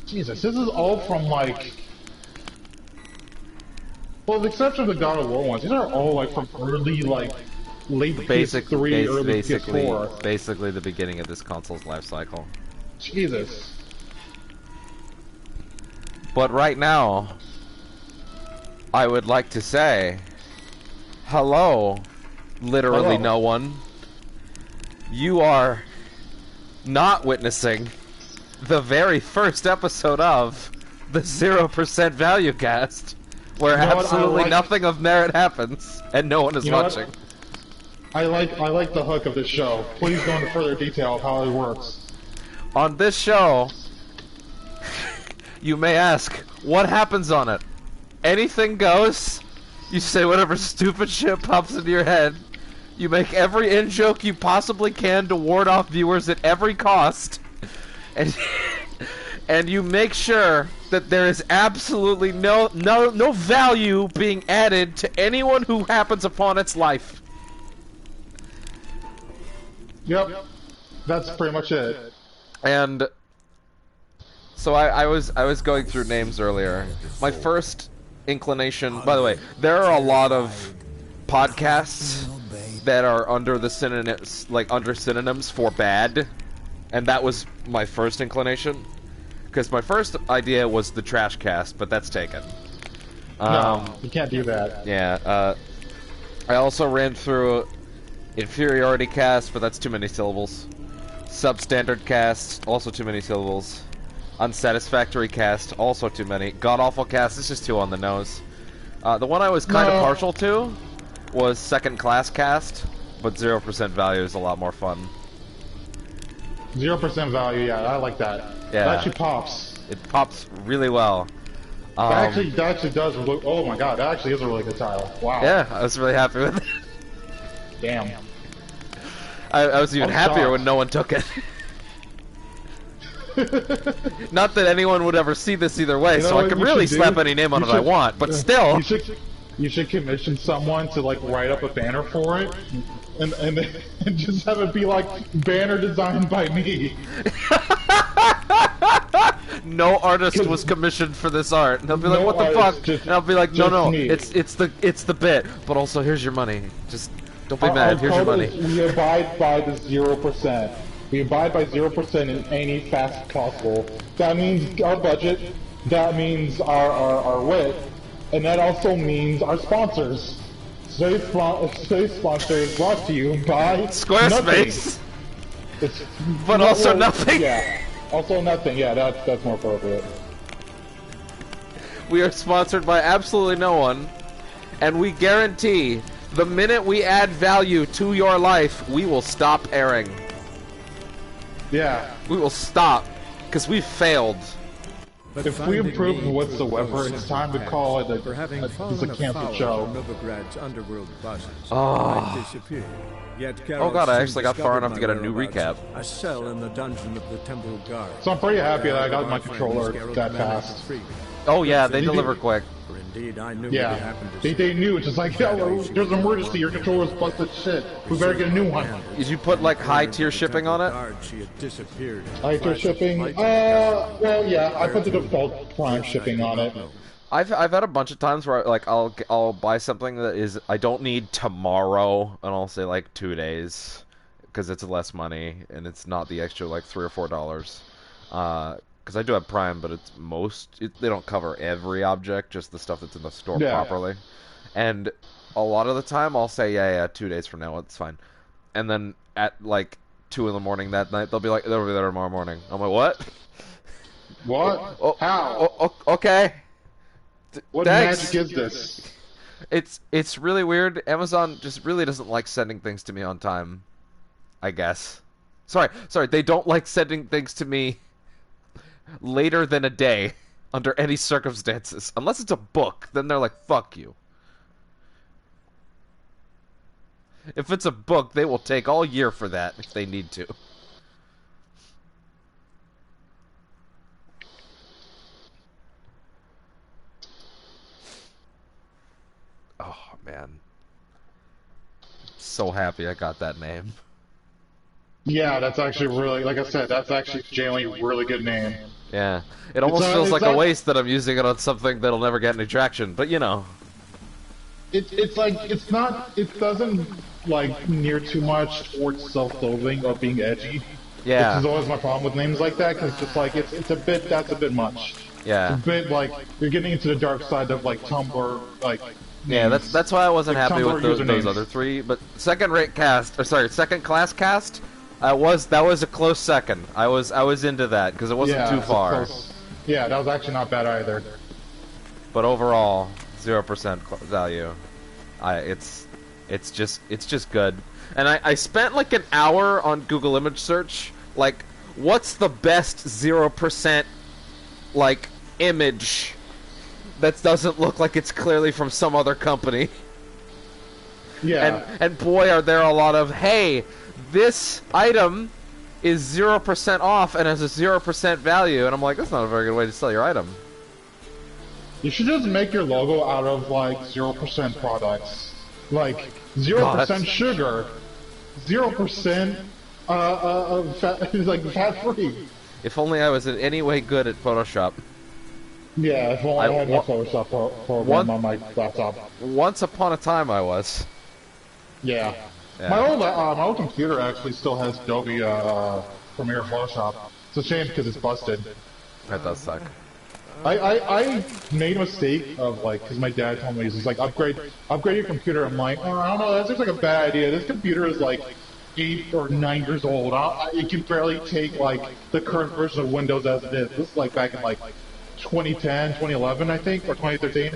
Jesus, this is all from like. Well, with the exception of the God of War ones, these are all like from early like late PS3, early PS4. Basically the beginning of this console's life cycle. Jesus. But right now, I would like to say, hello, literally no one. You are not witnessing the very first episode of the 0% ValueCast, where absolutely nothing of merit happens, and no one is watching. I like the hook of this show. Please go into further detail of how it works. On this show, you may ask, what happens on it? Anything goes. You say whatever stupid shit pops into your head. You make every in-joke you possibly can to ward off viewers at every cost. And you make sure that there is absolutely no value being added to anyone who happens upon its life. Yep. That's pretty much it. And so I was going through names earlier. My first inclination, by the way, there are a lot of podcasts that are under the synonyms, like under synonyms for bad, and that was my first inclination. Because my first idea was the Trash Cast, but that's taken. No, you can't do that. Yeah. I also ran through Inferiority Cast, but that's too many syllables. Substandard Cast, also too many syllables. Unsatisfactory Cast, also too many. God-awful Cast, it's just too on the nose. The one I was kind of partial to was Second Class Cast, but 0% value is a lot more fun. 0% value, yeah, I like that. Yeah. That actually pops. It pops really well. That actually does look. Oh my god, that actually is a really good title. Wow. Yeah, I was really happy with it. Damn. I was even happier when no one took it. Not that anyone would ever see this either way, so I can really slap any name on it I want, but still. You should commission someone to like write up a banner for it, and just have it be like banner designed by me. No artist was commissioned for this art. And they'll be like, what the fuck? And I'll be like, no, it's the bit. But also, here's your money. Just don't be mad. Here's your money. We abide by the 0%. We abide by 0% in any fashion possible. That means our budget. That means our wit. And that also means our sponsors. Today's sponsor is brought to you by Squarespace. But also nothing. Yeah. Also nothing. Yeah, that's more appropriate. We are sponsored by absolutely no one, and we guarantee the minute we add value to your life, we will stop airing. Yeah. We will stop, because we failed. But if we improve whatsoever, it's time to call it a canceled show. Oh god, I actually got far enough to get a new recap. A cell in the dungeon of the Temple Guard. So I'm pretty happy that I got my controller that fast. Oh yeah, they deliver quick. Indeed, I knew yeah, they knew. It's just like, yo, there's an emergency. Your controller's busted shit. We better get a new one. Did you put like high tier shipping on it? High tier shipping? Well, yeah, I put the default Prime shipping on it. I've had a bunch of times where like I'll buy something that is I don't need tomorrow, and I'll say like 2 days, because it's less money and it's not the extra like $3 or $4. Because I do have Prime, but it's they don't cover every object, just the stuff that's in the store properly. And a lot of the time, I'll say, yeah, 2 days from now, it's fine. And then at like 2 in the morning that night, they'll be like, they'll be there tomorrow morning. I'm like, what? What? How? Okay. What magic is this? It's really weird. Amazon just really doesn't like sending things to me on time, I guess. Sorry, they don't like sending things to me later than a day under any circumstances. Unless it's a book, then they're like, fuck you. If it's a book, they will take all year for that if they need to. Oh, man. So happy I got that name. Yeah, that's actually really, like I said, that's actually a genuinely really good name. Yeah, it almost feels like a not- waste that I'm using it on something that'll never get any traction. But you know, it's like it's not. It doesn't like near too much towards self-loathing or being edgy. Which yeah, is always my problem with names like that, because it's just like it's a bit that's a bit much. yeah, It's a bit like you're getting into the dark side of like Tumblr, like yeah. names. That's why I wasn't Like happy Tumblr with those usernames. other three. But second class cast. That was a close second. I was into that because it wasn't too it's a far. close- Yeah, that was actually not bad either. But overall, 0% value. It's just good. And I spent like an hour on Google image search. Like, what's the best 0% like image that doesn't look like it's clearly from some other company? Yeah. And boy, are there a lot of, hey, this item is 0% off and has a 0% value. And I'm like, that's not a very good way to sell your item. You should just make your logo out of like 0% products. Like 0% sugar, 0% fat, like fat free. If only I was in any way good at Photoshop. Yeah, if only I had my Photoshop program on my laptop. Once upon a time I was. Yeah. Yeah. My old computer actually still has Adobe Premiere Photoshop. It's a shame because it's busted. That does suck. I made a mistake of like, because my dad told me he's like upgrade your computer. I'm like, oh, I don't know, that seems like a bad idea. This computer is like 8 or 9 years old. It can barely take like the current version of Windows as it is. This is like back in like 2010, 2011, I think, or 2013.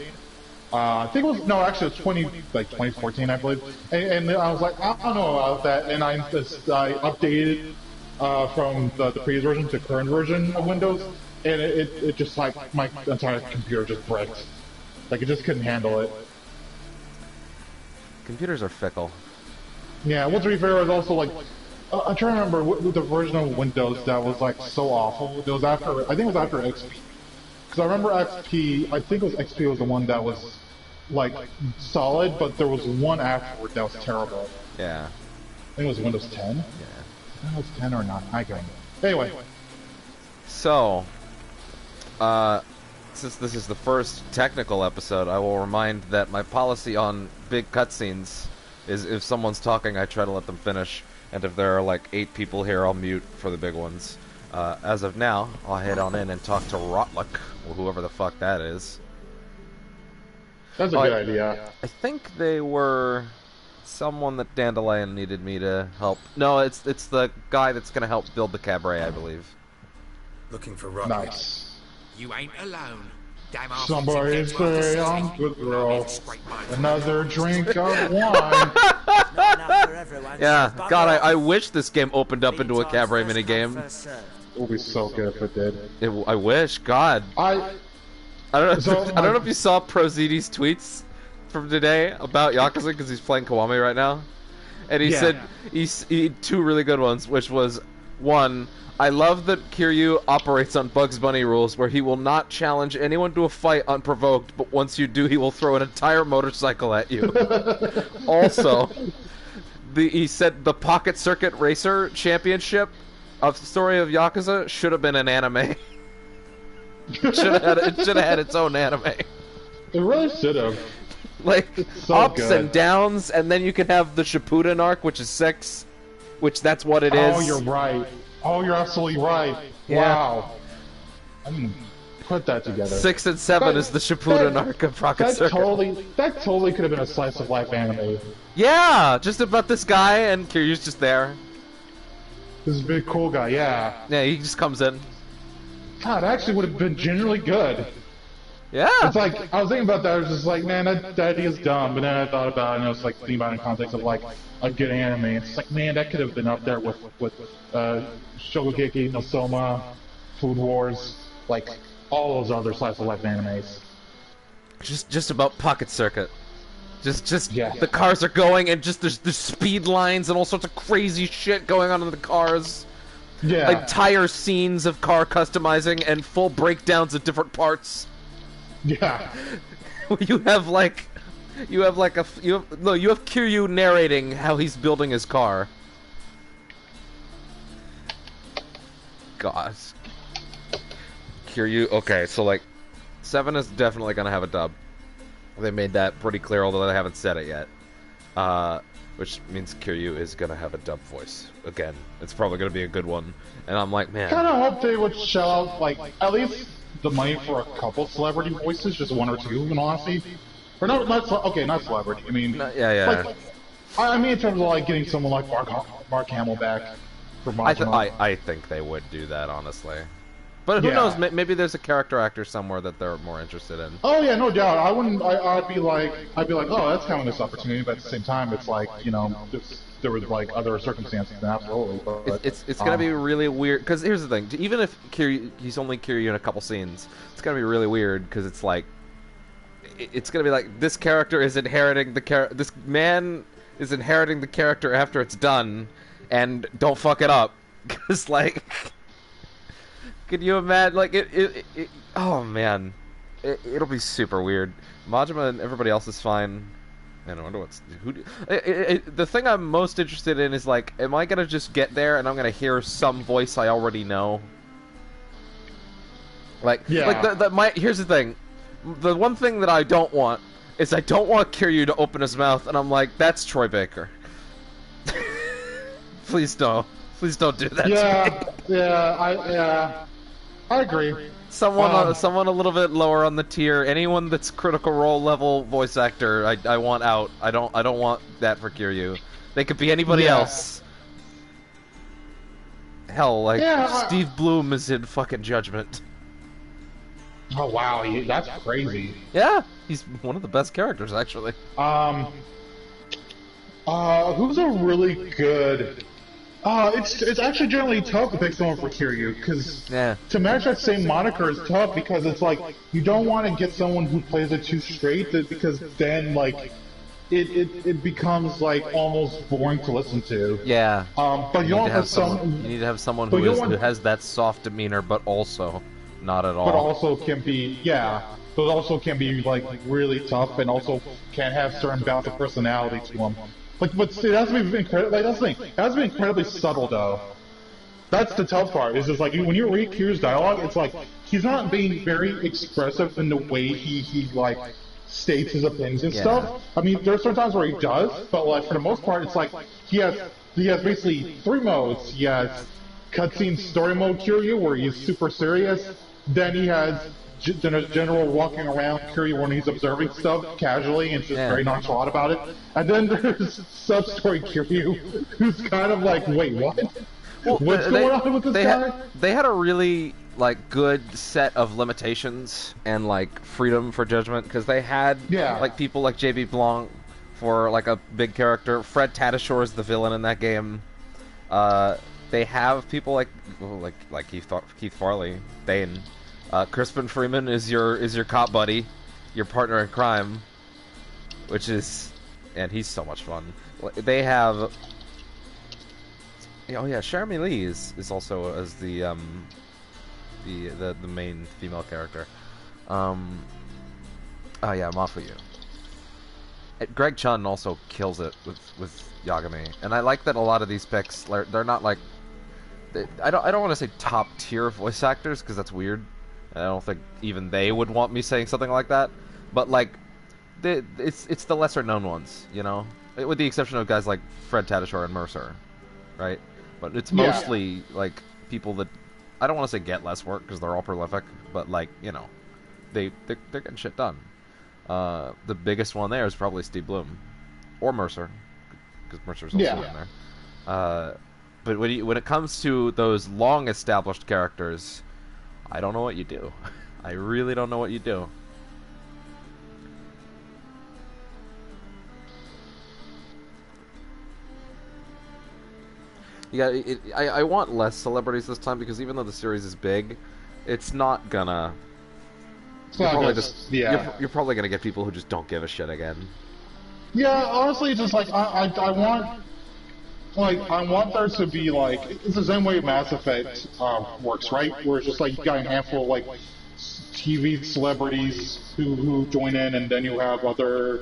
I think it was, no, actually it was 2014, I believe. And I was like, I don't know about that. And I updated from the previous version to current version of Windows. And it just like, my entire computer just bricked. Like, it just couldn't handle it. Computers are fickle. Yeah, well, to be fair, it was also like, I'm trying to remember what the version of Windows that was like so awful. It was after, I think it was after XP. Because I remember XP, I think it was XP was the one that was like solid, but there was one afterward that was terrible. Yeah. I think it was Windows 10? Yeah. I don't know if it's 10 or not. I can't remember. Anyway. So, since this is the first technical episode, I will remind that my policy on big cutscenes is if someone's talking, I try to let them finish, and if there are like 8 people here, I'll mute for the big ones. As of now, I'll head on in and talk to Rotlick, or whoever the fuck that is. That's a good idea. I think they were someone that Dandelion needed me to help. No, it's the guy that's going to help build the cabaret, I believe. Looking for Rock. Nice. You ain't alone. Damn off. Somebody say I'm good girl. Another drink of wine. Not enough for everyone. Yeah, so God, bugger I off. wish this game opened up into a Lead cabaret times first come, minigame. first served. It would be so good if it did. I wish, God. I don't know. So, I don't know if you saw ProZD's tweets from today about Yakuza because he's playing Kiwami right now, and he said he 2 really good ones, which was 1. I love that Kiryu operates on Bugs Bunny rules, where he will not challenge anyone to a fight unprovoked, but once you do, he will throw an entire motorcycle at you. Also, he said the Pocket Circuit Racer Championship of the story of Yakuza should have been an anime. It should have had its own anime. It really should have. Like, so ups good. and downs, and then you can have the Shippuden arc, which is 6, which that's what it is. Oh, you're right. Oh, you're absolutely right. Yeah. Wow. I mean, put that together. 6 and 7 is the Shippuden that- arc of Pocket That Circuit. totally could have been a slice of life anime. Yeah, just about this guy, and Kiryu's just there. This is a big cool guy, yeah. Yeah, he just comes in. God, that actually would have been genuinely good. Yeah. It's like, I was thinking about that, I was just like, man, that idea is dumb, but then I thought about it, and I was like thinking about it in context of like, a good anime. It's like, man, that could have been up there with Shogeki no Soma, Food Wars, like, all those other slice of life animes. Just about Pocket Circuit. Just Yeah. the cars are going, and just there's speed lines and all sorts of crazy shit going on in the cars. Yeah. Entire scenes of car customizing and full breakdowns of different parts. Yeah. You have Kiryu narrating how he's building his car. God. Kiryu. Okay, so like 7 is definitely gonna have a dub. They made that pretty clear, although they haven't said it yet. Which means Kiryu is gonna have a dub voice again. It's probably gonna be a good one. And I'm like, man. Kind of hope they would shell out like at least the money for a couple celebrity voices, just 1 or 2, in all honesty. Or not celebrity. I mean, yeah. Like, I mean, in terms of like getting someone like Mark Hamill back for Majima. I think they would do that, honestly. But who knows? Maybe there's a character actor somewhere that they're more interested in. Oh yeah, no doubt. I'd be like, oh, that's kind of this opportunity. But at the same time, it's like, you know, there was like other circumstances. Absolutely. But, it's gonna be really weird. Because here's the thing: even if he's only Kiryu in a couple scenes, it's gonna be really weird. Because it's like, it's gonna be like this character is inheriting the this man is inheriting the character after it's done, and don't fuck it up. Because like. Could you imagine, like, oh, man. It'll be super weird. Majima and everybody else is fine. And I wonder the thing I'm most interested in is, like, am I gonna just get there and I'm gonna hear some voice I already know? Like, here's the thing. The one thing that I don't want is I don't want Kiryu to open his mouth and I'm like, that's Troy Baker. Please don't. Please don't do that to me. I agree. Someone a little bit lower on the tier. Anyone that's Critical Role level voice actor, I want out. I don't want that for Kiryu. They could be anybody else. Hell, like Steve Bloom is in fucking Judgment. Oh wow, that's crazy. Yeah, he's one of the best characters actually. Who's a really good? It's actually generally tough to pick someone for Kiryu, because to match that same moniker is tough, because it's like, you don't want to get someone who plays it too straight, because then, like, it becomes, like, almost boring to listen to. Yeah. But you don't have someone... You need to have someone who has that soft demeanor, but also not at all. But also can be, but also can be, like, really tough, and also can have certain bouts of personality to them. Like, but see, that's been incredibly. That's the thing. That's been incredibly subtle, though. That's the tough part. Is just like when you read Kiryu's dialogue, it's like he's not being very expressive in the way he like states his opinions and stuff. I mean, there's certain times where he does, but like for the most part, it's like he has basically 3 modes. He has cutscene story mode Kiryu, where he's super serious. Then he has general walking around Kiryu when he's observing stuff casually and just very nonchalant about it. And then there's sub-story Kiryu, who's kind of like, wait, what? What's going on with this guy? They had a really, like, good set of limitations and, like, freedom for Judgment, because they had, like, people like J.B. Blanc for, like, a big character. Fred Tatasciore is the villain in that game. They have people like Keith Farley, Thane. Crispin Freeman is your cop buddy, your partner in crime, and he's so much fun. They have, Jeremy Lee is also as the main female character. Mafuyu. Greg Chun also kills it with Yagami, and I like that a lot of these picks they're not like, I don't want to say top tier voice actors because that's weird. I don't think even they would want me saying something like that, but like, it's the lesser known ones, you know, with the exception of guys like Fred Tatasciore and Mercer, right? But it's mostly like people that I don't want to say get less work because they're all prolific, but like, you know, they're getting shit done. The biggest one there is probably Steve Bloom or Mercer, because Mercer's also in there. But when it comes to those long established characters, I don't know what you do. I really don't know what you do. I want less celebrities this time, because even though the series is big, it's not gonna... You're probably gonna get people who just don't give a shit again. Yeah, honestly, just like, I want... Like, I want there to be, like, it's the same way Mass Effect works, right? Where it's just like, you got a handful of, like, TV celebrities who join in, and then you have other,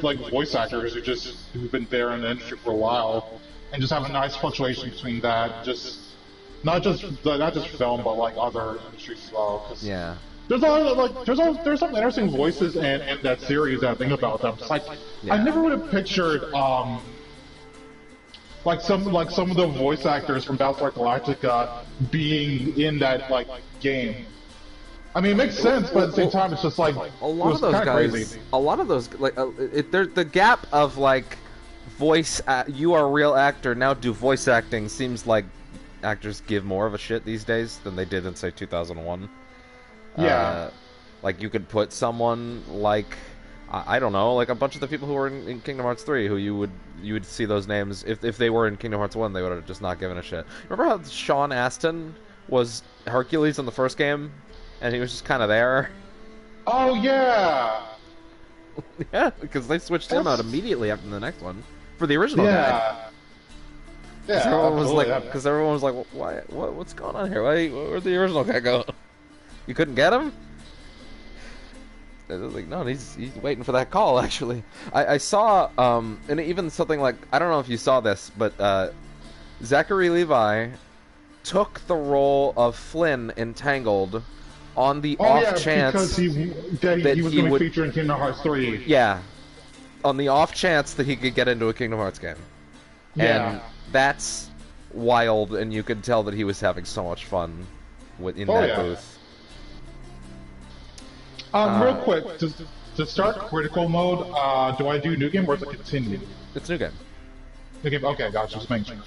like, voice actors who've been there in the industry for a while, and just have a nice fluctuation between that, just, not just film, but like other industries as well. 'Cause Yeah. there's a lot of, like there's some interesting voices in that series that I think about them. It's like Yeah. I never would have pictured like some of the voice actors from Battlestar Galactica being in that like game. I mean, it makes sense, but at the same time, it's just like A lot of those guys. crazy. A lot of those like there's the gap of like you are a real actor, now do voice acting seems like actors give more of a shit these days than they did in say 2001. Yeah. Like you could put someone like I don't know, like a bunch of the people who were in Kingdom Hearts 3 who you would see those names if they were in Kingdom Hearts 1, they would have just not given a shit. Remember how Sean Astin was Hercules in the first game and he was just kind of there? Oh yeah. Yeah, because they switched him out immediately after the next one for the original guy. Yeah. Because Yeah. everyone was like, absolutely. because everyone was like, what's going on here? Where'd the original guy go? You couldn't get him? I was like, no, he's waiting for that call. Actually, I saw and even something like I don't know if you saw this, but Zachary Levi took the role of Flynn in Tangled on the off chance because he was going to feature in Kingdom Hearts 3. Yeah, on the off chance that he could get into a Kingdom Hearts game. Yeah. And that's wild, and you could tell that he was having so much fun in that booth. Real quick, to start critical mode, do I do new game or is it continue? It's new game. New game. Okay, gotcha. Just making sure.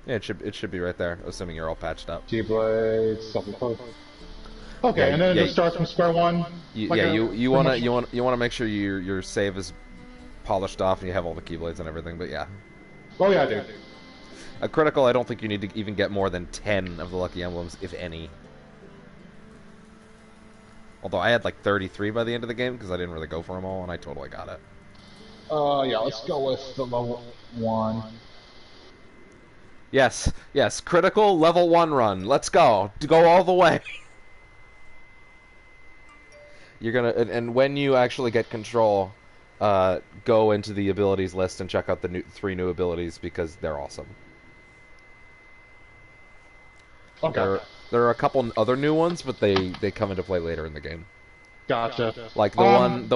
Yeah, it should be right there, assuming you're all patched up. Keyblade, something close. Okay, Yeah, and then yeah, just start from square one. You much- wanna make sure your save is polished off and you have all the keyblades and everything. But yeah, Oh yeah, I do. a critical. I don't think you need to even get more than 10 of the lucky emblems, if any. Although I had like 33 by the end of the game because I didn't really go for them all, and I totally got it. Yeah, let's go with the level 1. Yes, critical level 1 run. Let's go. Go all the way. You're gonna, and when you actually get control, go into the abilities list and check out the 3 new abilities because they're awesome. Okay. There are a couple other new ones, but they come into play later in the game. Gotcha. Like the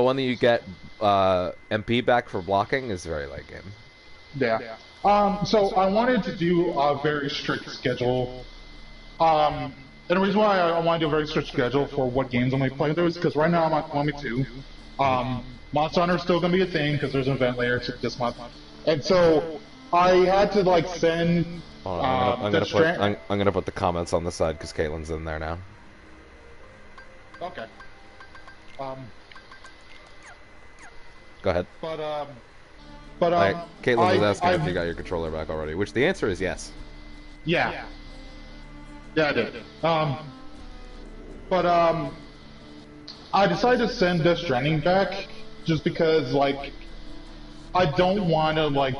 one that you get MP back for blocking is very late game. Yeah. So I wanted to do a very strict schedule. And the reason why I want to do a very strict schedule for what games I'm going to be playing through is because right now I'm on 22. Monster Hunter is still going to be a thing because there's an event later this month. And so I had to like send. I'm gonna put the comments on the side because Caitlin's in there now. Okay. Go ahead. Caitlin was asking if you got your controller back already, which the answer is yes. Yeah. Yeah, I did. I decided to send Death Stranding back just because, like, I don't want to, like,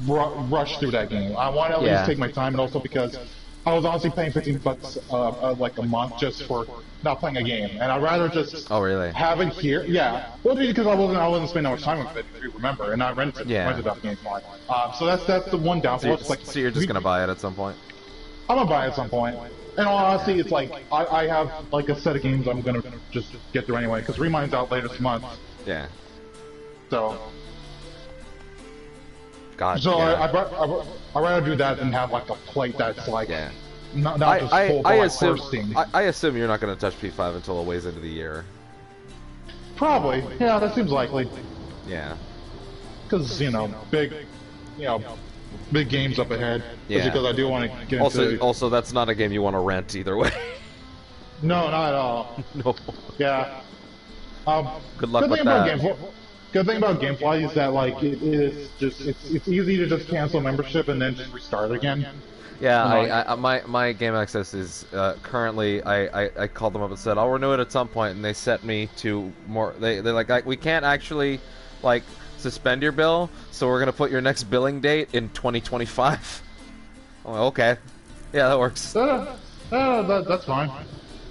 rush through that game. I want to at least take my time, and also because I was honestly paying $15 like a month just for not playing a game, and I'd rather just have it here. Yeah, well, because I wasn't spending that much time with it, if you remember, and I rented out the game for it. So that's the one downfall. So you're just gonna buy it at some point? I'm gonna buy it at some point. And honestly, it's like I have like a set of games I'm gonna just get through anyway, because Remind's out later this month. Yeah. So. God. So yeah. I'd rather do that than have like a plate that's like not just full I assume you're not going to touch P5 until a ways into the year. Probably. Yeah, that seems likely. Yeah. Because big games up ahead. Yeah. Because I do want to get into. Also, that's not a game you want to rent either way. No, not at all. No. Yeah. Good luck with that. Good thing about GameFly is that like it's easy to just cancel membership and then just restart again. Yeah, my game access is currently I called them up and said I'll renew it at some point, and they set me to more. They're like we can't actually like suspend your bill, so we're gonna put your next billing date in 2025. I'm like, okay, yeah, that works. That's fine.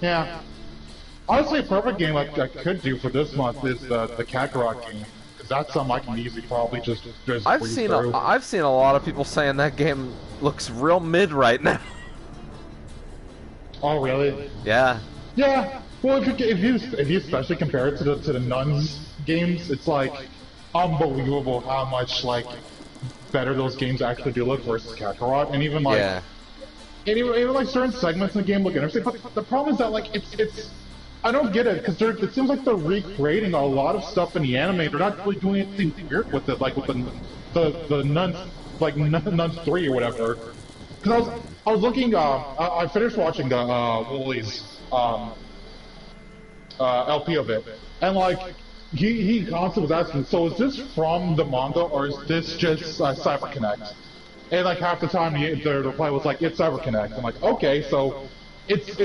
Yeah. Honestly, a perfect game I could do for this month is the Kakarot game. Because that's something I can easily probably just I've seen a lot of people saying that game looks real mid right now. Oh, really? Yeah. Yeah. Well, if you especially compare it to the Nuns games, it's like unbelievable how much like better those games actually do look versus Kakarot, and even like Yeah. and even like certain segments in the game look interesting. But the problem is that like it's I don't get it because it seems like they're recreating a lot of stuff in the anime. They're not really doing anything weird with it, like with the Nuns, like Nuns 3 or whatever. Because I was looking. I finished watching the Woolies LP of it, and like he constantly was asking, so is this from the manga or is this just CyberConnect? And like half the time the reply was like, it's CyberConnect. I'm like, okay, so it's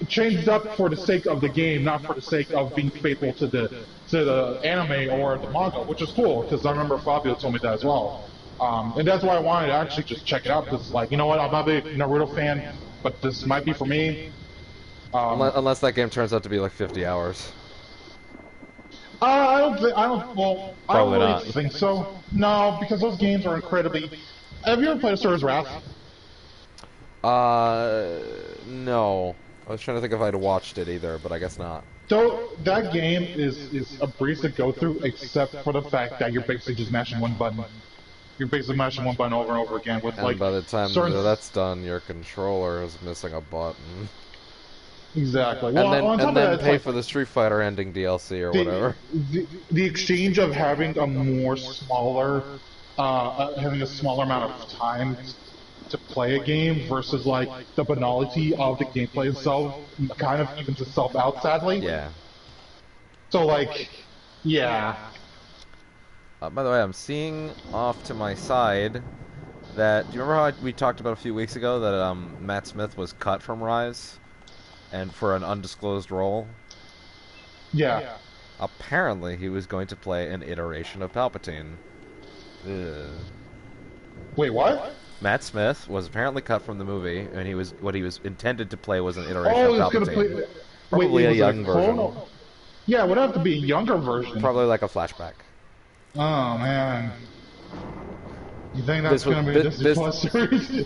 changed up for the sake of the game, not for the sake of being faithful to the anime or the manga, which is cool because I remember Fabio told me that as well. And that's why I wanted to actually just check it out because, like, you know what, I'm not a big Naruto fan, but this might be for me. Unless that game turns out to be like 50 hours. I don't really not. think so. No, because those games are incredibly. Have you ever played Asura's Wrath? No. I was trying to think if I'd watched it either, but I guess not. So that game is a breeze to go through, except for the fact that you're basically just mashing one button. You're basically mashing one button over and over again with and like. by the time certain... that's done, your controller is missing a button. Exactly. Well, and then pay for the Street Fighter ending DLC or whatever. The exchange of having a more smaller, having a smaller amount of time to play a game versus like the banality of the gameplay itself kind of evens itself out, sadly. Yeah. So like, yeah. By the way, I'm seeing off to my side that, do you remember how we talked about a few weeks ago that Matt Smith was cut from Rise? And for an undisclosed role? Yeah. Apparently he was going to play an iteration of Palpatine. Ugh. Wait, what? Matt Smith was apparently cut from the movie, and what he was intended to play was an iteration of Palpatine. Probably a young version. Yeah, it would have to be a younger version. Probably like a flashback. Oh, man. You think that's going to be a Disney Plus series?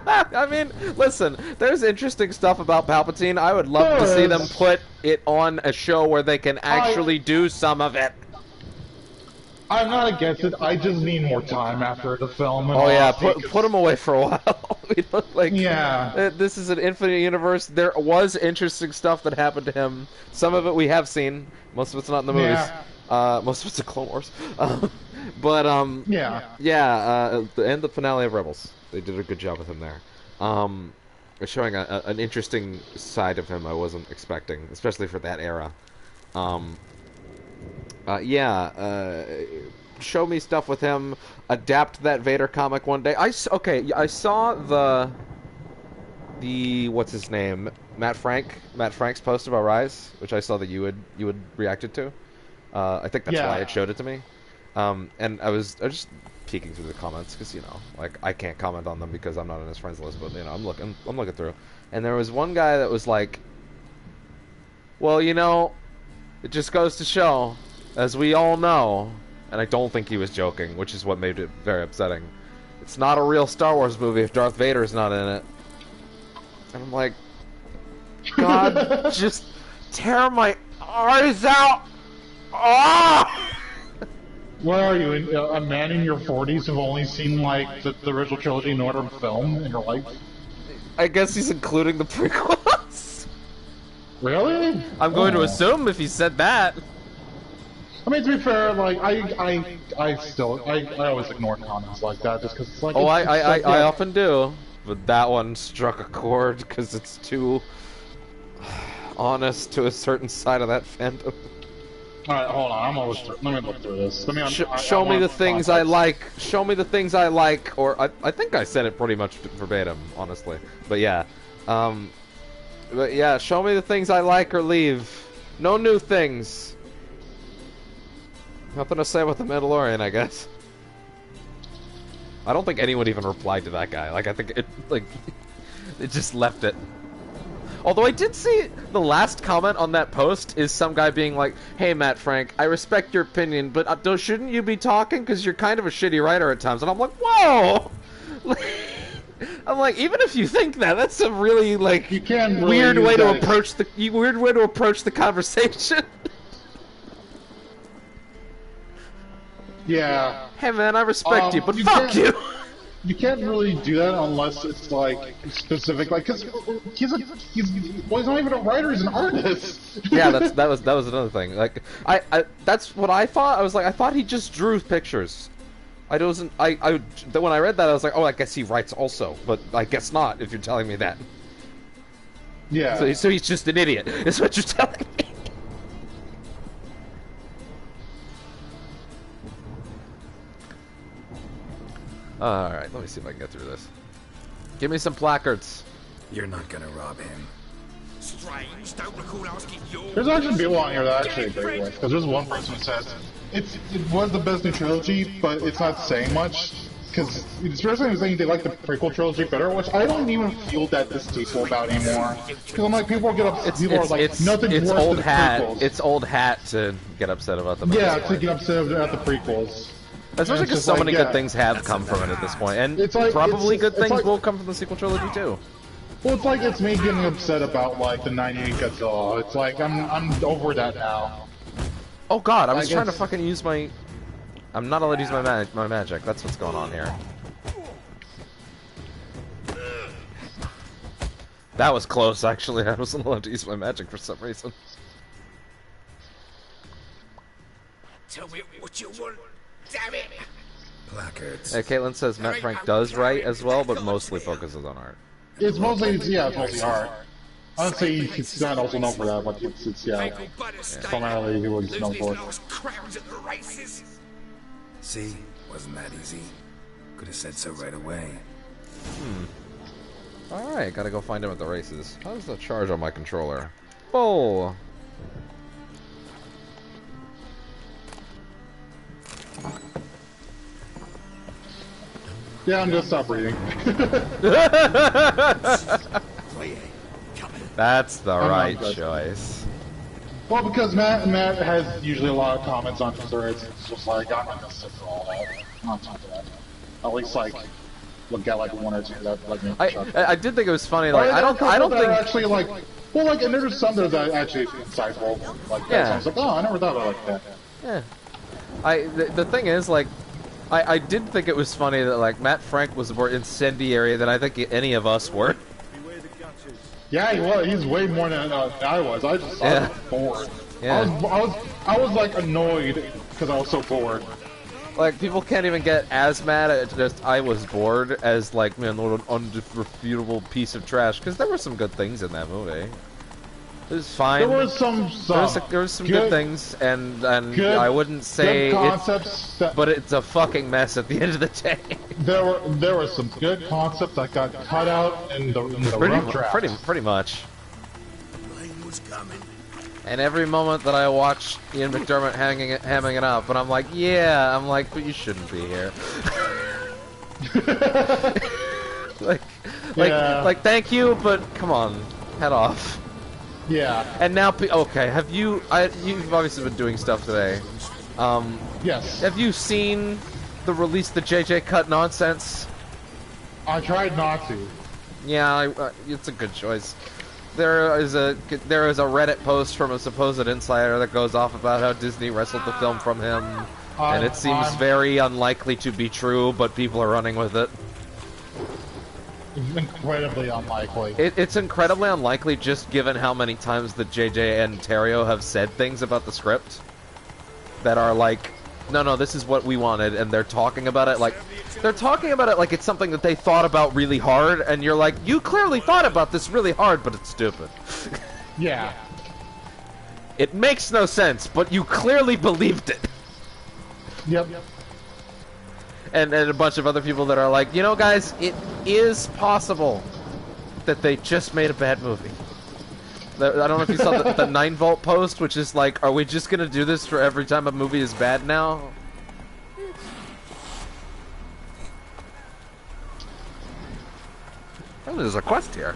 I mean, listen, there's interesting stuff about Palpatine. I would love to see them put it on a show where they can actually do some of it. I'm not against it. I just need more time after the film. Oh yeah, put him away for a while. We look like this is an infinite universe. There was interesting stuff that happened to him. Some of it we have seen. Most of it's not in the movies. Most of it's in Clone Wars. But and the finale of Rebels. They did a good job with him there. Showing an interesting side of him I wasn't expecting, especially for that era. Show me stuff with him. Adapt that Vader comic one day. I saw the what's his name, Matt Frank's post about Rise, which I saw that you had reacted to. I think that's why it showed it to me. And I was just peeking through the comments because, you know, like, I can't comment on them because I'm not on his friends list, but, you know, I'm looking through, and there was one guy that was like, well, you know, it just goes to show, as we all know, and I don't think he was joking, which is what made it very upsetting, it's not a real Star Wars movie if Darth Vader's not in it. And I'm like, God, just tear my eyes out. Ah! Where are you? A man in your 40s who've only seen, like, the original trilogy in order of film in your life? I guess he's including the prequels. Really? I'm going to assume if he said that. I mean, to be fair, like, I always ignore comments like that just because it's like... I often do. But that one struck a chord because it's too honest to a certain side of that fandom. Alright, hold on. Let me look through this. Show me the things I like. Show me the things I like. Or I think I said it pretty much verbatim, honestly. But yeah. Show me the things I like or leave. No new things. Nothing to say about the Mandalorian, I guess. I don't think anyone even replied to that guy. Like, I think it just left it. Although I did see the last comment on that post is some guy being like, hey, Matt Frank, I respect your opinion, but shouldn't you be talking? Because you're kind of a shitty writer at times. And I'm like, whoa! I'm like, even if you think that, that's a really like You can't really weird use way to that approach the weird way to approach the conversation. Yeah. Hey man, I respect you, but you fuck can't- you. You can't really do that unless it's like specific, like because he's not even a writer; he's an artist. Yeah, that was another thing. Like I that's what I thought. I was like, I thought he just drew pictures. I wasn't. When I read that, I was like, oh, I guess he writes also, but I guess not. If you're telling me that, Yeah. so he's just an idiot. Is what you're telling me. All right, let me see if I can get through this. Give me some placards. You're not gonna rob him. Strange, don't recall asking your... There's actually people on here that I actually agree with, because there's one person who says it was the best new trilogy, but it's not saying much. Because it's person who's saying they like the prequel trilogy better, which I don't even feel that distasteful about anymore. Because I'm like, people get upset. People are like, nothing's it's worse old than hat. prequels. It's old hat to get upset about them. Yeah, to get upset about the prequels. Especially it's because just so like, many yeah. good things have come from it at this point, and It's like- probably it's- good it's things like- will come from the sequel trilogy too. Well, it's like it's me getting upset about like the '98 Godzilla. It's like I'm over that now. Oh god, I was Like, trying to it's- fucking use my... I'm not allowed to use my magic. That's what's going on here. That was close, actually. I wasn't allowed to use my magic for some reason. Tell me what you want, damn it! Placards. Caitlin says Matt Frank does write as well, but mostly focuses on art. It's mostly it's mostly art. Honestly, he's not also known for that, but it's primarily he was known for it. Crowns at the races. See? Wasn't that easy? Could have said so right away. Alright, gotta go find him at the races. How's the charge on my controller? Oh! Yeah, I'm gonna stop reading. That's the not right good. choice. Well, because Matt has usually a lot of comments on his threads. It's just like I'm not gonna sit for all that. I'm not time for that. At least like look at like one or two that like me. I did think it was funny. Like I don't think actually like. Well, like, and there's some that are actually insightful. Like, Yeah. I was like, oh, I never thought of it like that. yeah. The thing is, like, I did think it was funny that like Matt Frank was more incendiary than I think any of us were. Yeah, he was. He's way more than I was. I was bored. Yeah. I was like annoyed because I was so bored. Like people can't even get as mad at just I was bored as like, man, what an unrefutable piece of trash. Because there were some good things in that movie. It was fine. There was some there was some good things, and good- I wouldn't say good it's, concepts. That, but it's a fucking mess at the end of the day. there were some good concepts that got cut out in the rough draft. pretty much. Rain was coming. And every moment that I watch Ian McDermott hamming it up, and I'm like, yeah, I'm like, but you shouldn't be here. like, thank you, but come on, head off. Yeah. And now, okay, have you? You've obviously been doing stuff today. Yes. Have you seen the release the JJ cut nonsense? I tried not to. Yeah, it's a good choice. There is a Reddit post from a supposed insider that goes off about how Disney wrestled the film from him, and it seems very unlikely to be true, but people are running with it. Incredibly unlikely. It's incredibly unlikely, just given how many times that JJ and Terrio have said things about the script that are like, no, this is what we wanted, and they're talking about it like it's something that they thought about really hard, and you're like, you clearly thought about this really hard, but it's stupid. Yeah. It makes no sense, but you clearly believed it. Yep. And a bunch of other people that are like, you know, guys, it is possible that they just made a bad movie. I don't know if you saw the 9-volt post, which is like, are we just gonna do this for every time a movie is bad now? Oh, there's a quest here.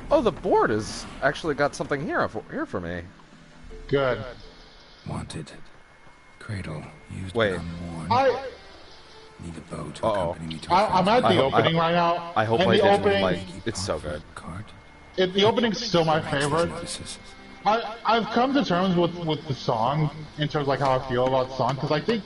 Oh, the board has actually got something here for me. Good. Wanted. Cradle. Used Wait. when unworn. Need a bow to Uh-oh. accompany me to I'm at the opening right now. I hope and I the didn't, opening, like, it's so good. card. the opening's still my favorite. Notices. I've come to terms with the song in terms of like how I feel about the song because I think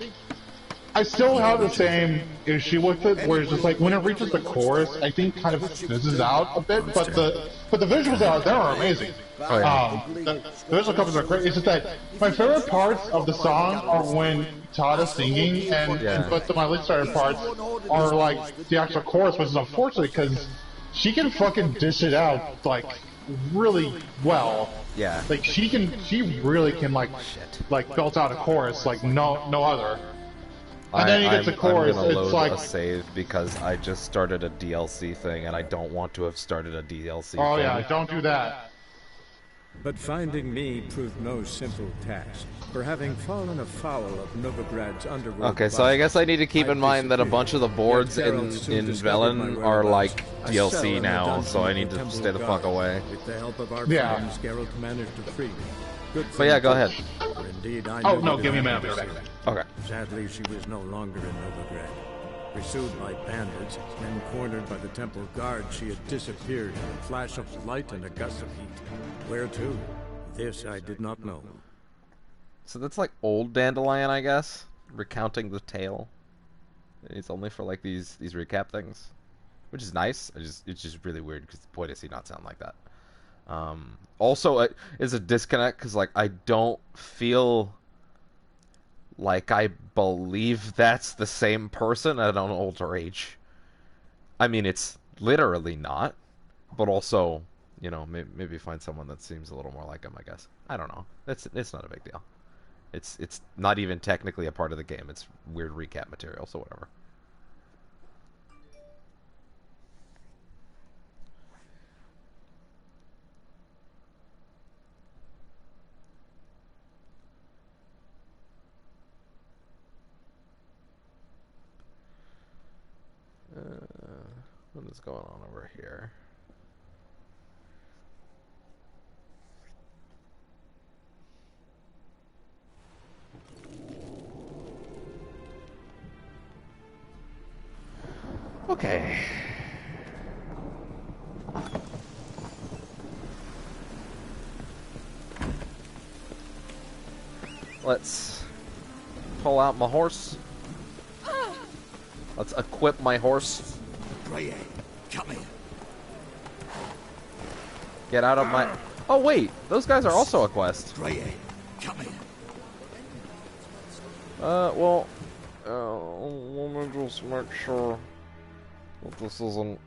I still have the same issue with it where it's just like when it reaches the chorus I think kind of fizzes out a bit, but the visuals out there are amazing. Oh, yeah. The visual covers are great. It's just that my favorite parts of the song are when Todd is singing but my least favorite parts are like the actual chorus, which is unfortunate because she can fucking dish it out like really well. Yeah. Like she really can like belt out a chorus like no other. And then you get to chorus, I'm gonna load it's like a save because I just started a DLC thing and I don't want to have started a DLC oh thing. yeah, don't do that. But finding me proved no simple task. For having fallen afoul of Novigrad's underworld. Okay, so I guess I need to keep in mind that a bunch of the boards Yet in Geralt soon discovered Velen my are whereabouts. like A cell DLC in the now, dungeon so I of need the to Temple stay the fuck Guard. away. With the help of our Yeah. friends, Geralt managed to free me. Good But yeah, go ahead. For indeed, I Oh knew no, that give me a I minute, would I'll be be right back. Okay. Sadly, she was no longer in Novigrad. Pursued by bandits, then cornered by the Temple Guard, she had disappeared in a flash of light and a gust of heat. Where to? This I did not know. So that's like old Dandelion, I guess, recounting the tale. It's only for like these recap things, which is nice. It's just really weird because boy does he not sound like that. Also, it's a disconnect because like I don't feel like I believe that's the same person at an older age. I mean, it's literally not, but also, you know, maybe find someone that seems a little more like him, I guess. I don't know. It's not a big deal. It's not even technically a part of the game. It's weird recap material, so whatever. What is going on over here? Okay. Let's pull out my horse. Let's equip my horse. Brienne, come here. Get out of my... Oh, wait. Those guys are also a quest. Brienne, come here. Well... let me just make sure that this isn't...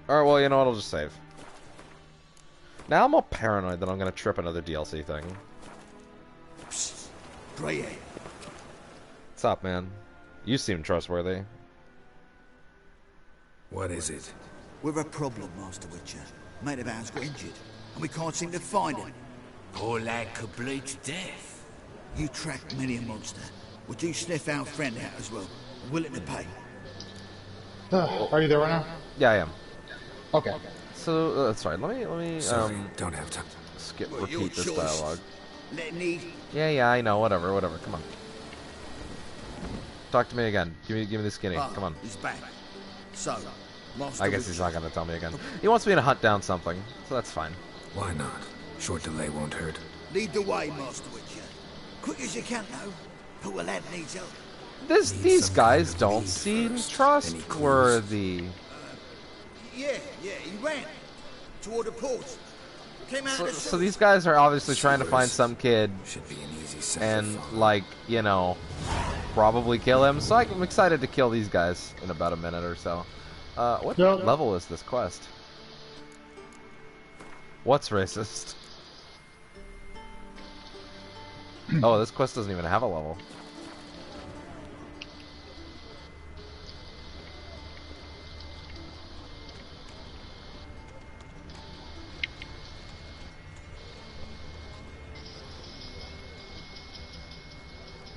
Alright, well, you know what? I'll just save. Now I'm all paranoid that I'm gonna trip another DLC thing. Psst. Brienne. What's up, man? You seem trustworthy. What is it? We're a problem, Master Witcher. Mate of ours got injured, and we can't seem to find him. Poor lad could bleed to death. You tracked many a monster. Would you sniff our friend out as well? Willing to pay? Are you there right now? Yeah, I am. Okay. So, sorry, let me Sorry, don't have time. skip, Well, your repeat this choice. dialogue. Let need. Yeah, I know, whatever, come on. Talk to me again. Give me the skinny, Ah, come on. He's back. So, Master I guess Witcher. he's not gonna tell me again. He wants me to hunt down something, so that's fine. Why not? Short delay won't hurt. Lead the way, Master Witcher. Quick as you can, though. Poor lad needs help. These some guys kind of don't lead seem first. Any clues? trustworthy. Yeah, he ran. Toward the port. Came out So, of the so these guys are obviously trying to find Sewers. some kid Should be an easy set and, to follow. like, you know, probably kill him. So I'm excited to kill these guys in about a minute or so. What Yep. level is this quest? What's racist? Oh, this quest doesn't even have a level.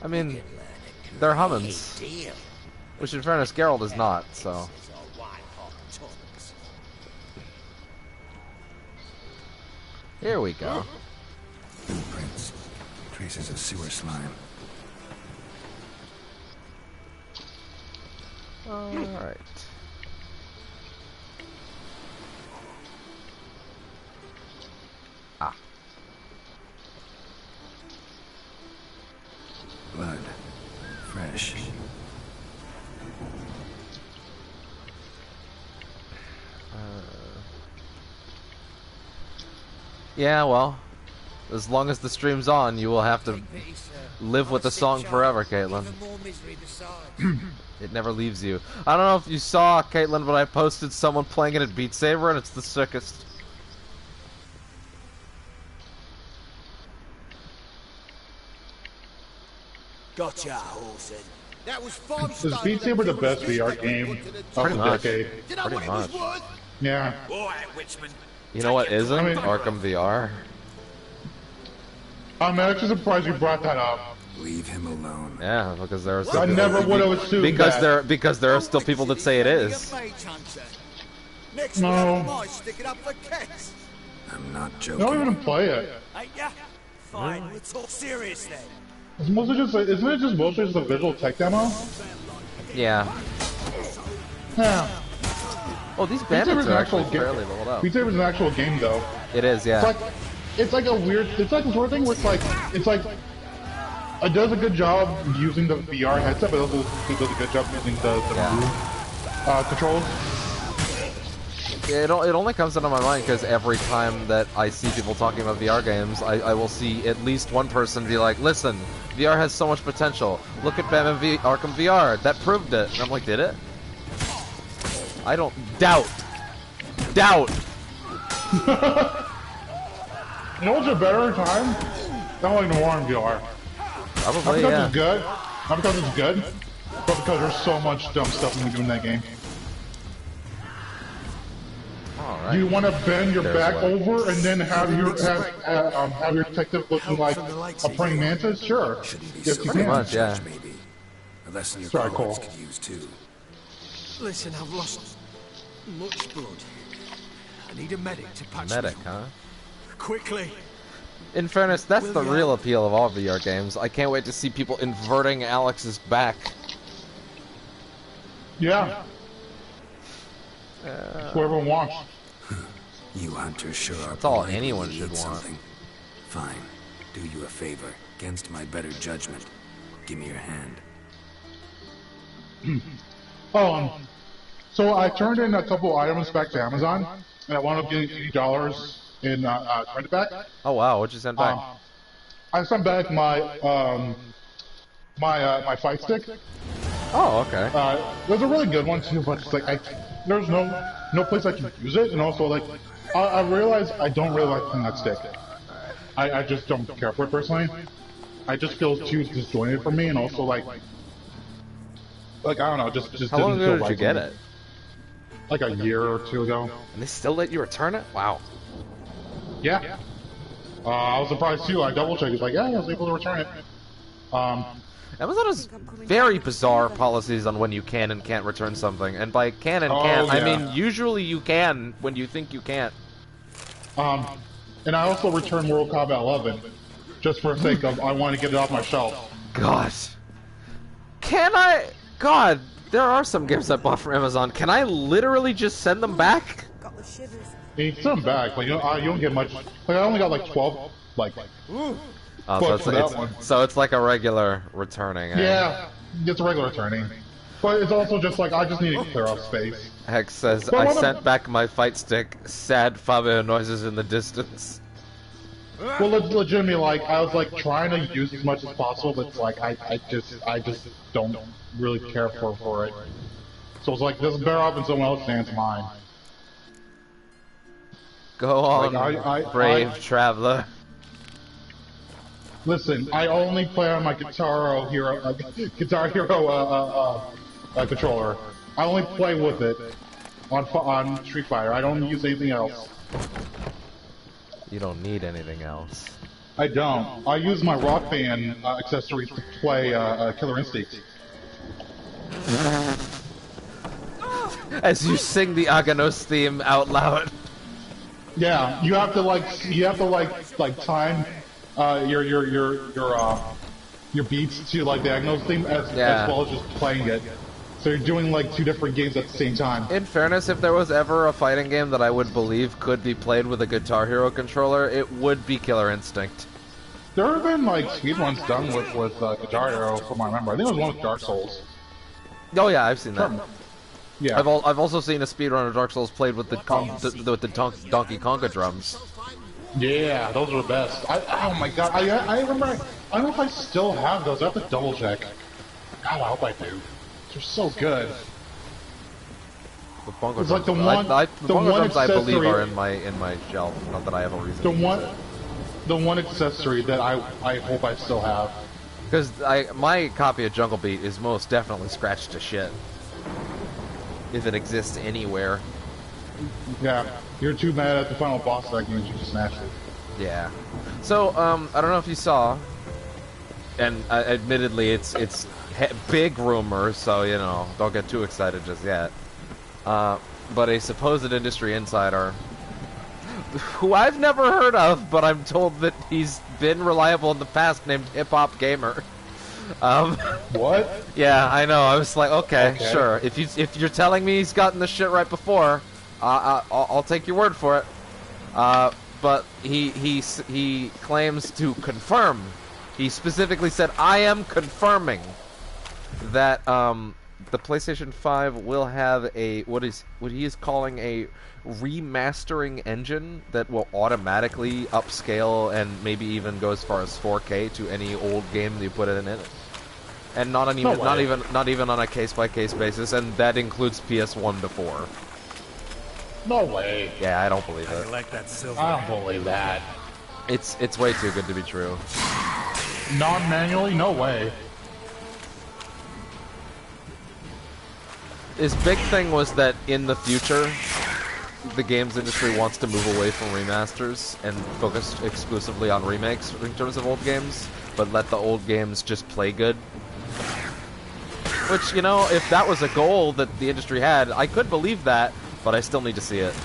I mean, they're Hummins. Which, in fairness, Geralt is not, so... Here we go. Prints. Traces of sewer slime. Alright. Ah. Blood. Fresh. Yeah, well, as long as the stream's on, you will have to live with the song forever, Caitlin. It never leaves you. I don't know if you saw, Caitlin, but I posted someone playing it at Beat Saber, and it's the sickest. Gotcha, Orson. That was 5 Is stone. Beat Saber the best VR game of the much. decade? You know Pretty what it much. was worth? Yeah. All right, Witchman. You know what isn't? I mean- Arkham VR. I'm actually surprised you brought that up. Leave him alone. Yeah, because there are I still never would have assumed because there are still people that say it is. Next No. one, might stick it up for cats. I'm not I joking. don't even play it. Ain't ya? Fine, we'll talk serious then. It's mostly just, isn't it just mostly just a visual tech demo? Yeah. Yeah. Oh, these Beat bandits Saber's are an actually actual fairly game. leveled up. Beat Saber's an actual game though. It is, yeah. It's like a weird, it's like the sort of thing where it's like, it does a good job using the VR headset, but it also does a good job using the Move controls. It only comes into my mind because every time that I see people talking about VR games, I will see at least one person be like, listen, VR has so much potential. Look at Batman Arkham VR. That proved it. And I'm like, did it? I don't... Doubt. Doubt. You know what's a better time? Not like Noir in VR. Probably, Not because yeah. it's good, not because it's good, but because there's so much dumb stuff when we do in that game. Alright. Do you want to bend your There's back one. over and then have your detective looking like a praying mantis? Sure. Shouldn't be Yes, so you Pretty can. much, yeah. Maybe. A lesson your Sorry, colleagues Cole. could use too. Listen, I've lost much blood. I need a medic to patch Medic, me huh? up. Quickly. In fairness, that's the real appeal of all VR games. I can't wait to see people inverting Alex's back. Yeah. That's what everyone wants. You hunters sure are. That's all polite when anyone you should need want. something. Fine. Do you a favor. Against my better judgment. Give me your hand. So I turned in a couple items back to Amazon, and I wound up getting $80 in credit back. Oh wow, what'd you send back? I sent back my my fight stick. Oh, okay. There's a really good one too, but it's like there's no place I can use it, and also like I realize I don't really like playing that stick. I just don't care for it personally. I just feel too disjointed for me, and also like I don't know, just How long didn't ago feel did right you to get me. it? Like a year or two ago. And they still let you return it? Wow. Yeah. I was surprised too. I double checked. It's like, yeah, I was able to return it. Amazon has very bizarre policies on when you can and can't return something. And by can and Oh, can't, I yeah. mean usually you can when you think you can't. And I also returned World Combat 11 just for the sake of I want to get it off my shelf. God. Can I? God, there are some games I bought from Amazon. Can I literally just send them back? Got the shivers. You can send them back, but you don't get much. Like I only got like 12. Like Oh, But for that one. so it's like a regular returning. Eh? yeah, it's a regular returning. But it's also just like I just need to clear off space. Hex says, But I what sent back my fight stick. Sad Fabio noises in the distance. Well, legitimately, like I was like trying to use as much as possible, but it's like I just don't really care for it. So it's like this is better off than someone else hands mine. Go on, Like, brave traveler. Listen, I only play on my Guitar Hero controller. I only play with it on Street Fighter. I don't use anything else. You don't need anything else. I don't. I use my Rock Band accessories to play Killer Instinct. As you sing the Aganos theme out loud. Yeah, you have to like time your beats to like the Agnos theme as well as just playing it. So you're doing like 2 different games at the same time. In fairness, if there was ever a fighting game that I would believe could be played with a Guitar Hero controller, it would be Killer Instinct. There have been like speedruns done with Guitar Hero, from what I remember. I think it was one with Dark Souls. Oh yeah, I've seen that. Yeah. I've also seen a speedrun of Dark Souls played with the Donkey Konga drums. Yeah, those are the best. Oh my god, I remember. I don't know if I still have those. I have to double check. God, I hope I do. They're so good. The bongo It's drums, like the one. the bongo drums I believe are in my shelf. Not that I have a reason. The one accessory that I hope I still have. Because my copy of Jungle Beat is most definitely scratched to shit. If it exists anywhere. Yeah, you're too mad at the final boss of that game, you just smashed it. Yeah. So, I don't know if you saw, and admittedly, it's big rumor, so you know, don't get too excited just yet. But a supposed industry insider, who I've never heard of, but I'm told that he's been reliable in the past, named Hip Hop Gamer. What? Yeah, I know. I was like, okay, sure. If you're telling me he's gotten the shit right before, I'll take your word for it. But he claims to confirm. He specifically said, "I am confirming that the PlayStation 5 will have a what he is calling a remastering engine that will automatically upscale and maybe even go as far as 4K to any old game that you put it in it, and not even on a case-by-case basis, and that includes PS1 to 4. No way. Yeah, I don't believe I it. like that silver. I don't believe that. It's way too good to be true. Non-manually? No way. His big thing was that in the future, the games industry wants to move away from remasters and focus exclusively on remakes in terms of old games, but let the old games just play good. Which, you know, if that was a goal that the industry had, I could believe that, but I still need to see it.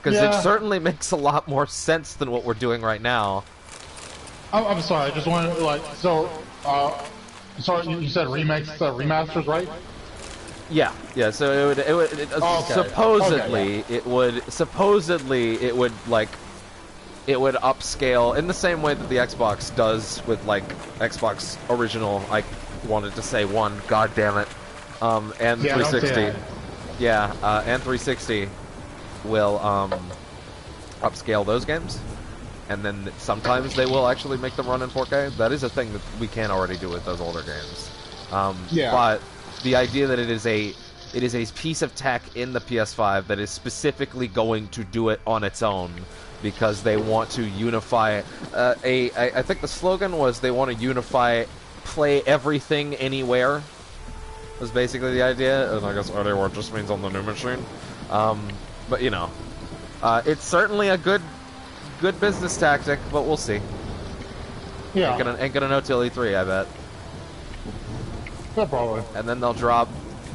Because it certainly makes a lot more sense than what we're doing right now. I'm sorry, I just wanted to, like, sorry, you said remakes, remasters, right? Yeah, so it would supposedly it would upscale in the same way that the Xbox does with like Xbox original. I wanted to say one, god damn it, and 360. Yeah, and 360 will upscale those games, and then sometimes they will actually make them run in 4K. That is a thing that we can already do with those older games. But the idea that it is a piece of tech in the PS5 that is specifically going to do it on its own because they want to unify. I think the slogan was they want to unify, play everything anywhere. Was basically the idea, and I guess anywhere just means on the new machine. But you know, it's certainly a good business tactic, but we'll see. Yeah. Ain't gonna know till E3, I bet. Yeah, probably. And then they'll drop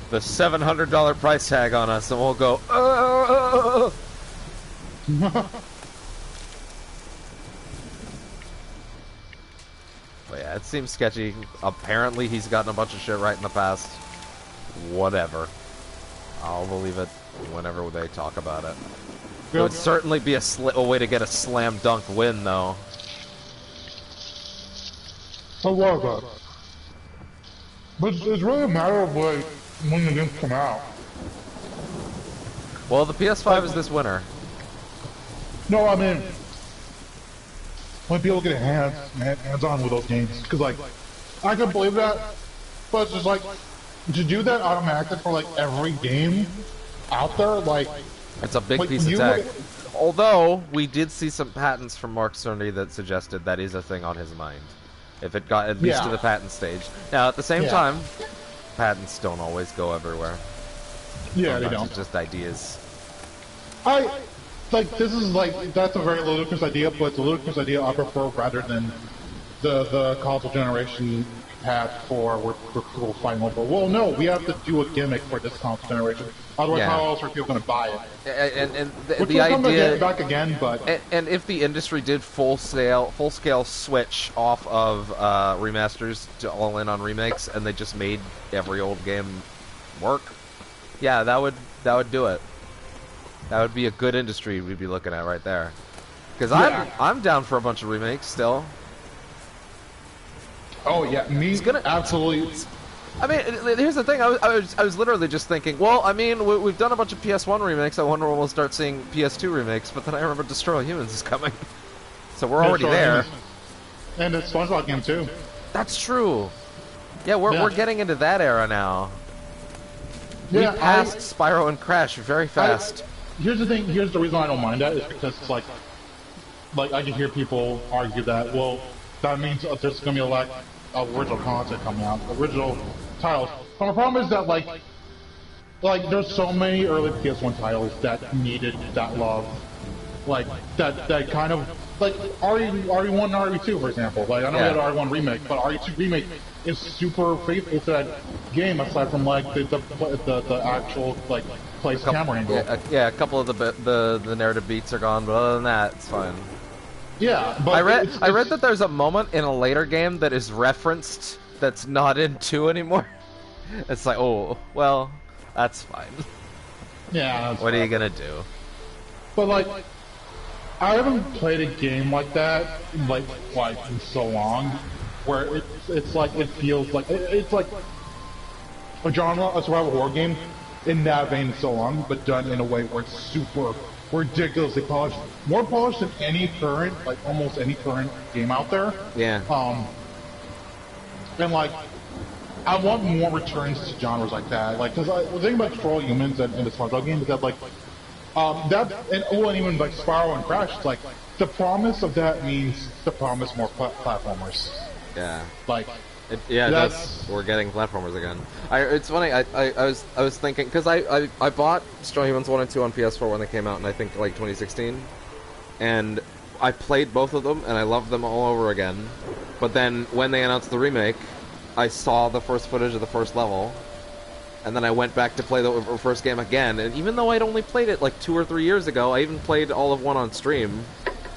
the $700 price tag on us, and we'll go, But yeah, it seems sketchy. Apparently he's gotten a bunch of shit right in the past. Whatever. I'll believe it whenever they talk about it. It would certainly be a way to get a slam dunk win, though. I love that. But it's really a matter of like when the games come out. Well, the PS5 is this winter. No, I mean when people get hands on with those games, because like I can believe that, but it's just like to do that automatically for like every game out there, like it's a big piece of tech. Although we did see some patents from Mark Cerny that suggested that is a thing on his mind. If it got at least to the patent stage. Now, at the same time, patents don't always go everywhere. Yeah, Sometimes they don't. It's just ideas. This is like, that's a very ludicrous idea, but it's a ludicrous idea I prefer rather than the console generation path for where people fighting over, well, no, we have to do a gimmick for this console generation. Otherwise, Yeah. how else are people going to buy it? And Which the will come idea back again, but and if the industry did full scale switch off of remasters to all in on remakes, and they just made every old game work, yeah, that would do it. That would be a good industry we'd be looking at right there. Because I'm down for a bunch of remakes still. oh yeah, me absolutely. I mean, here's the thing. I was literally just thinking. Well, I mean, we've done a bunch of PS1 remakes. I wonder when we'll start seeing PS2 remakes. But then I remember Destroy All Humans is coming, so we're already there. And the SpongeBob game too. That's true. Yeah, we're getting into that era now. Yeah, we passed Spyro and Crash very fast. Here's the thing. Here's the reason I don't mind that is because it's like I can hear people argue that. Well, that means there's gonna be a lack of original content coming out, original titles. But the problem is that like there's so many early PS1 titles that needed that love, like that kind of like RE1 and RE2 for example. Like I know we had an RE1 remake, but RE2 remake is super faithful to that game aside from like the actual like place camera angle. Yeah, a couple of the narrative beats are gone, but other than that, it's fine. Yeah, but I read that there's a moment in a later game that is referenced that's not in 2 anymore. It's like, oh, well, that's fine. Yeah. What are you gonna do? But like, I haven't played a game like that like in so long, where it's like it feels like it's like a genre, a survival horror game in that vein so long, but done in a way where it's super ridiculously polished, more polished than any current, like almost any current game out there. Yeah. And like, I want more returns to genres like that. Like, because the thing about Destroy All Humans and the SpongeBob game is that like, and even like Spyro and Crash, it's like the promise of that means the promise more platformers. Yeah. Like. We're getting platformers again. It's funny. I was thinking because I bought Destroy All Humans 1 and 2 on PS4 when they came out in I think like 2016, and I played both of them and I loved them all over again. But then when they announced the remake, I saw the first footage of the first level, and then I went back to play the first game again. And even though I'd only played it like 2 or 3 years ago, I even played all of 1 on stream,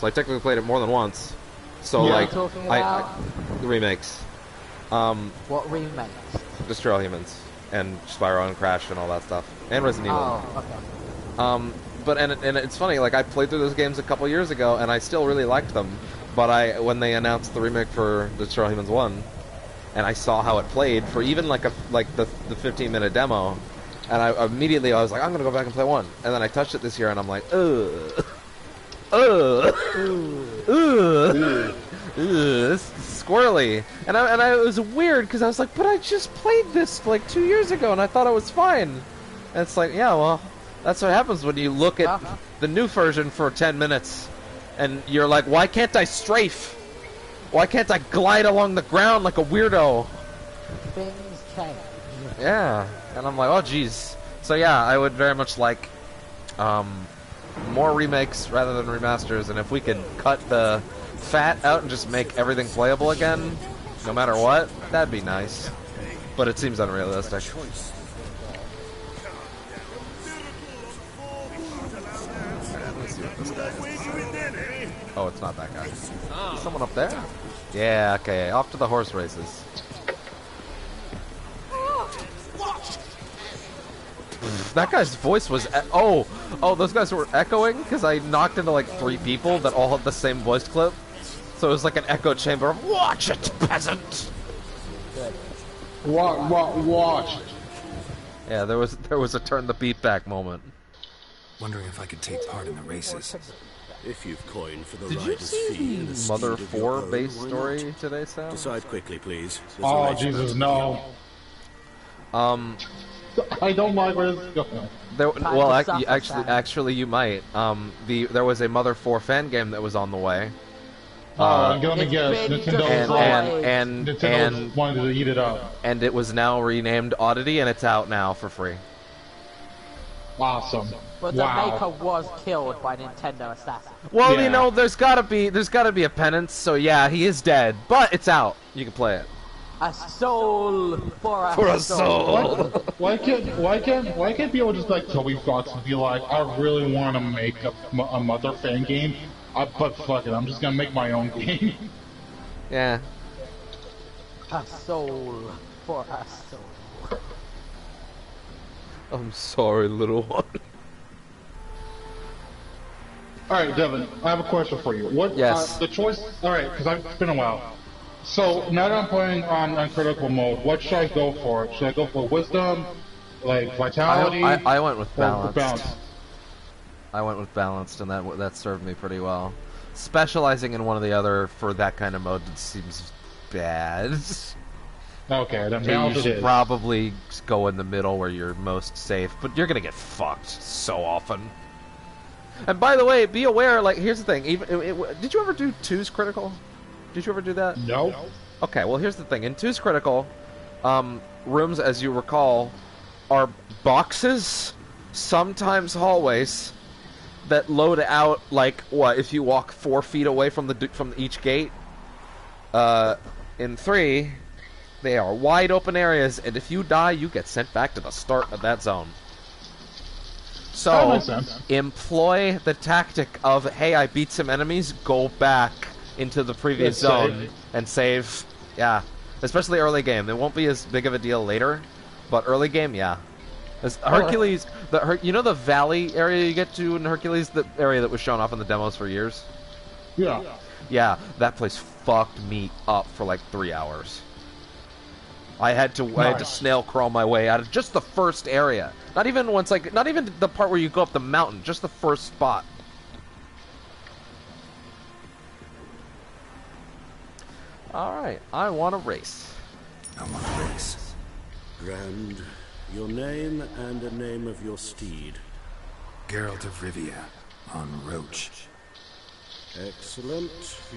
so I technically played it more than once. So Yeah. like, Talking about? the remakes. What remakes? Destroy All Humans and Spyro and Crash and all that stuff, and Resident Evil. Oh, okay. But it's funny. Like I played through those games a couple years ago, and I still really liked them. But when they announced the remake for Destroy All Humans 1, and I saw how it played for even like the 15-minute demo, and I was like, I'm gonna go back and play 1. And then I touched it this year, and I'm like, this is squirrely, and it was weird because I was like, but I just played this like 2 years ago and I thought it was fine. And it's like, yeah, well, that's what happens when you look at the new version for 10 minutes, and you're like, why can't I strafe? Why can't I glide along the ground like a weirdo? Things change. Yeah, and I'm like, oh geez. So yeah, I would very much like more remakes rather than remasters, and if we could cut the fat out and just make everything playable again, no matter what, that'd be nice. But it seems unrealistic. Let me see what this guy is. Oh, it's not that guy. Someone up there? Yeah, okay, off to the horse races. That guy's voice was... Oh, those guys were echoing because I knocked into like 3 people that all had the same voice clip. So it was like an echo chamber of, watch it, peasant! Watch. Yeah, there was a turn the beat back moment. Wondering if I could take part in the races. If you've coined for the Did you rider's see fee and a the Mother steed of your 4 own, base why story not? today, Sam? Decide quickly, please. There's a Oh race Jesus, about to no. I don't like where this is going. Well, to suffer, Sam. actually, you might. There was a Mother 4 fan game that was on the way. I'm gonna It's guess. been Nintendo and wanted to eat it up. And it was now renamed Oddity, and it's out now for free. Awesome. But the Wow. maker was killed by Nintendo assassin. Well, Yeah. you know, there's gotta be a penance. So yeah, he is dead, but it's out. You can play it. A soul for For a soul. Why can't people just like Toby Fox and be like, I really want to make a Mother fan game, but fuck it, I'm just gonna make my own game. Yeah. A soul for a soul. I'm sorry, little one. All right, Devin, I have a question for you. What? Yes. The choice. All right, because it's been a while. So now that I'm playing on critical mode, what should I go for? Should I go for wisdom, like vitality? I went with or balanced. I went with balanced, and that served me pretty well. Specializing in one or the other for that kind of mode seems bad. Okay, then You balanced should it is. probably go in the middle where you're most safe, but you're gonna get fucked so often. And by the way, be aware. Like, here's the thing. Did you ever do 2's critical? Did you ever do that? No. Okay, well, here's the thing. In 2's critical, rooms, as you recall, are boxes, sometimes hallways, that load out, like, what, if you walk 4 feet away from each gate? In 3, they are wide open areas, and if you die, you get sent back to the start of that zone. That So, makes sense. employ the tactic of, hey, I beat some enemies, go back into the previous Let's zone save. and save. Yeah. Especially early game. It won't be as big of a deal later, but early game, yeah. Hercules, you know the valley area you get to in Hercules? The area that was shown off in the demos for years? Yeah. Yeah, that place fucked me up for like 3 hours. I had to snail crawl my way out of just the first area. Not even the part where you go up the mountain, just the first spot. Alright, I want to race. I want to race. Grand, your name and the name of your steed. Geralt of Rivia on Roach. Excellent.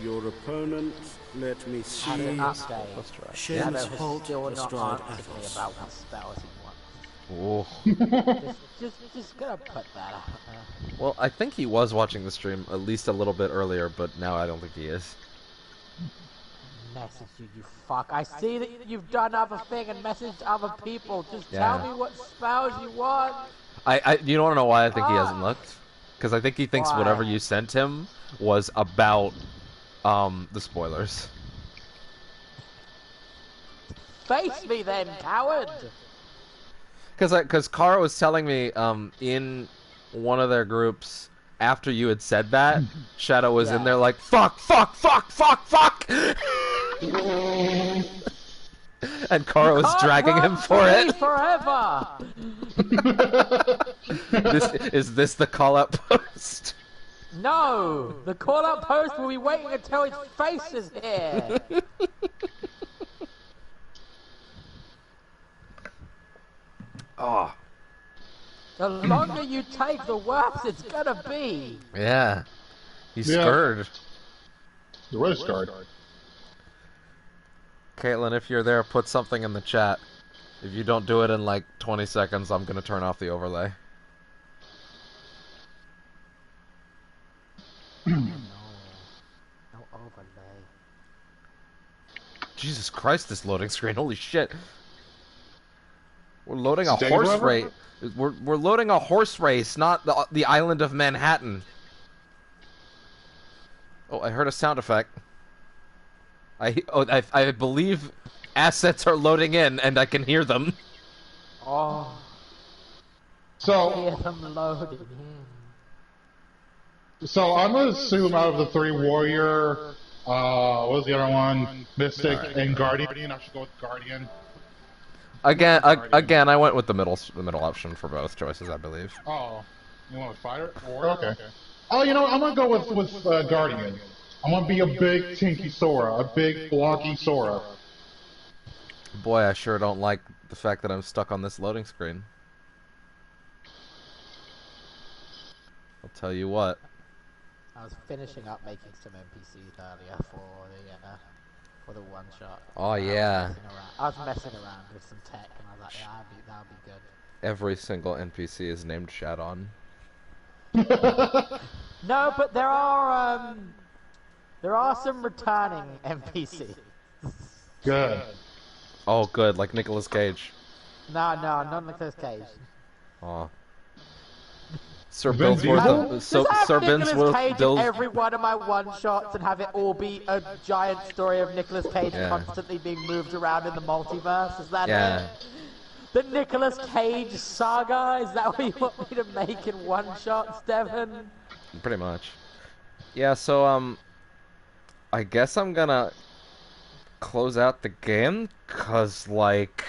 Your opponent, let me see. Had an update. Shane's Shadow Holt has still not astride answered me Athos. about what spells he Oh. wants. just gonna put that out there. Well, I think he was watching the stream at least a little bit earlier, but now I don't think he is. Message you fuck. I see that you've done other thing and messaged other people. Just Yeah. tell me what spells you want. You don't want to know why I think he hasn't looked? Because I think he thinks Why? whatever you sent him was about, the spoilers. Face me then, coward! Because Kara was telling me, in one of their groups, after you had said that, Shadow was in Yeah. there like, fuck! And Kara was Can't dragging run him for free it. forever! Is this the call-out post? No! The call-out post will be waiting until his face is here! Oh. The longer you take, the worse it's gonna be! Yeah. He's Yeah. scared. The red card. Caitlin, if you're there, put something in the chat. If you don't do it in like 20 seconds, I'm gonna turn off the overlay. No overlay. Jesus Christ, this loading screen, holy shit. We're loading a Stay horse forever? race. We're loading a horse race, not the island of Manhattan. Oh, I heard a sound effect. I believe assets are loading in, and I can hear them. Oh, So, hear them loading in. so I'm gonna assume out of the 3 warrior, what was the other one? Mystic and Guardian. I should go with Guardian. Again, I went with the middle option for both choices, I believe. Oh, you want a fighter? Okay. Oh, you know what? I'm gonna go with Guardian. I'm gonna be a big tinky Sora, a big blocky Sora. Boy, I sure don't like the fact that I'm stuck on this loading screen. I'll tell you what. I was finishing up making some NPCs earlier for the one shot. Oh, yeah. I was messing around with some tech, and I was like, yeah, that'll be good. Every single NPC is named Shadon. No, but there are some returning NPCs. Good. Oh, good, like Nicolas Cage. No, not Nicolas Cage. Oh. Sir Vin Diesel? Just have Sir Nicolas Cage in Bill's. every one of my one-shots and have it all be a giant story of Nicolas Cage Yeah. constantly being moved around in the multiverse. Is that Yeah. it? The Nicolas Cage saga? Is that what you want me to make in one-shots, Devin? Pretty much. Yeah, so, I guess I'm gonna close out the game, cause, like...